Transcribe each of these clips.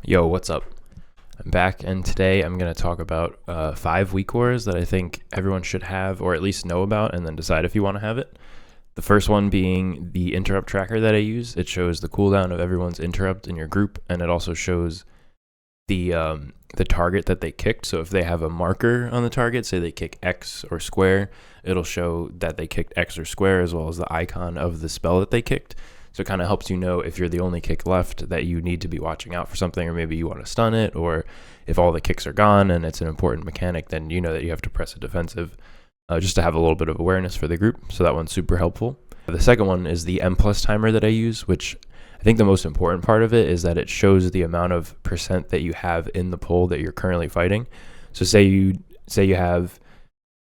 Yo, what's up? I'm back, and today I'm going to talk about 5 WeakAuras that I think everyone should have, or at least know about, and then decide if you want to have it. The first one being the interrupt tracker that I use. It shows the cooldown of everyone's interrupt in your group, and it also shows the target that they kicked. So if they have a marker on the target, say they kick X or square, it'll show that they kicked X or square, as well as the icon of the spell that they kicked. So it kind of helps you know if you're the only kick left that you need to be watching out for something, or maybe you want to stun it, or if all the kicks are gone and it's an important mechanic, then you know that you have to press a defensive, just to have a little bit of awareness for the group. So that one's super helpful. The second one is the M+ timer that I use, which I think the most important part of it is that it shows the amount of percent that you have in the pool that you're currently fighting. So say you have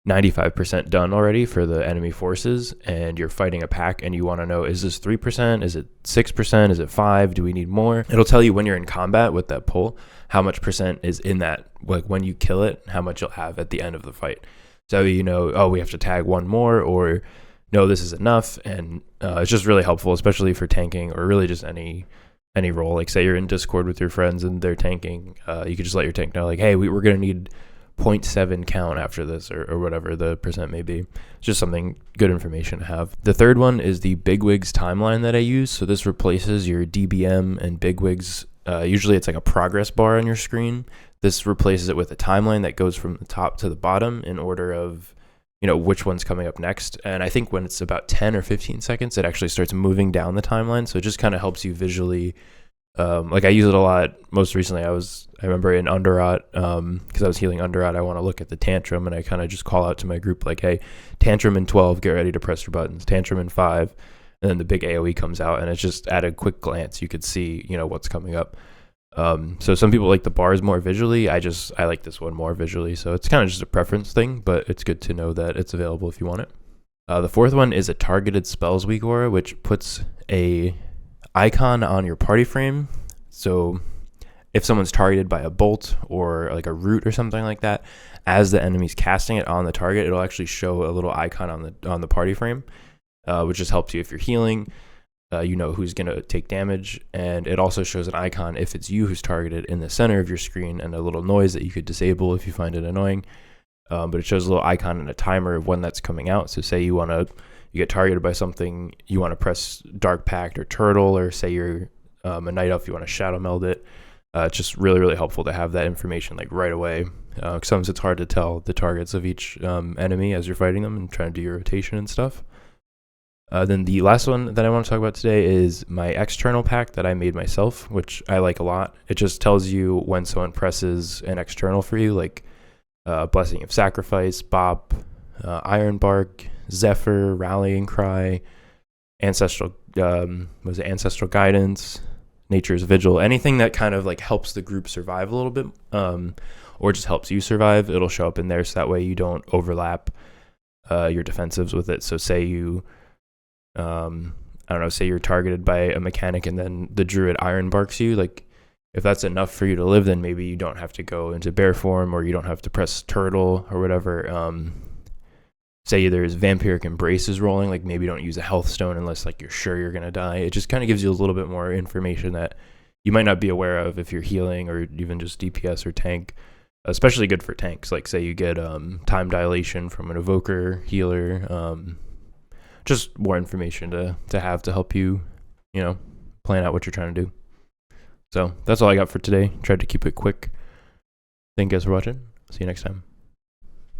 95% done already for the enemy forces, and you're fighting a pack and you want to know, is this 3%? Is it 6%? Is it 5%? Do we need more? It'll tell you when you're in combat with that pull, how much percent is in that, like when you kill it, how much you'll have at the end of the fight. So you know, oh, we have to tag one more, or no, this is enough. And it's just really helpful, especially for tanking, or really just any role. Like say you're in Discord with your friends and they're tanking, you could just let your tank know, like, hey, we're going to need 0.7 count after this, or whatever the percent may be. It's just something good information to have. The third one is the Bigwigs Timeline that I use. So this replaces your DBM and Bigwigs. Usually it's like a progress bar on your screen. This replaces it with a timeline that goes from the top to the bottom in order of, you know, which one's coming up next. And I think when it's about 10 or 15 seconds, it actually starts moving down the timeline. So it just kind of helps you visually. Like I use it a lot. Most recently, I remember in Underrot, because I was healing Underrot, I want to look at the tantrum, and I kind of just call out to my group like, hey, tantrum in 12, get ready to press your buttons. Tantrum in 5, and then the big AoE comes out, and it's just at a quick glance you could see, you know, what's coming up. So some people like the bars more visually. I like this one more visually. So it's kind of just a preference thing, but it's good to know that it's available if you want it. The fourth one is a targeted spells WeakAura, which puts a icon on your party frame. So if someone's targeted by a bolt or like a root or something like that, as the enemy's casting it on the target, it'll actually show a little icon on the party frame, which just helps you if you're healing. You know who's going to take damage, and it also shows an icon if it's you who's targeted in the center of your screen, and a little noise that you could disable if you find it annoying. But it shows a little icon and a timer of when that's coming out. So say you get targeted by something, you want to press Dark Pact or Turtle, or say you're a Night Elf, you want to Shadow Meld it. It's just really, really helpful to have that information like right away. Sometimes it's hard to tell the targets of each enemy as you're fighting them and trying to do your rotation and stuff. Then the last one that I want to talk about today is my external pack that I made myself, which I like a lot. It just tells you when someone presses an external for you, like Blessing of Sacrifice, Bop, Iron Bark, Zephyr, Rallying Cry, Ancestral Guidance, Nature's Vigil, anything that kind of like helps the group survive a little bit, or just helps you survive. It'll show up in there, so that way you don't overlap your defensives with it. So say you say you're targeted by a mechanic and then the druid iron barks you, like if that's enough for you to live, then maybe you don't have to go into bear form, or you don't have to press turtle or whatever. Say there's vampiric embraces rolling, like maybe don't use a health stone unless like you're sure you're gonna die. It just kind of gives you a little bit more information that you might not be aware of if you're healing or even just DPS or tank. Especially good for tanks, like say you get time dilation from an evoker healer. Just more information to have to help you, you know, plan out what you're trying to do. So that's all I got for today. Tried to keep it quick. Thank you guys for watching. See you next time.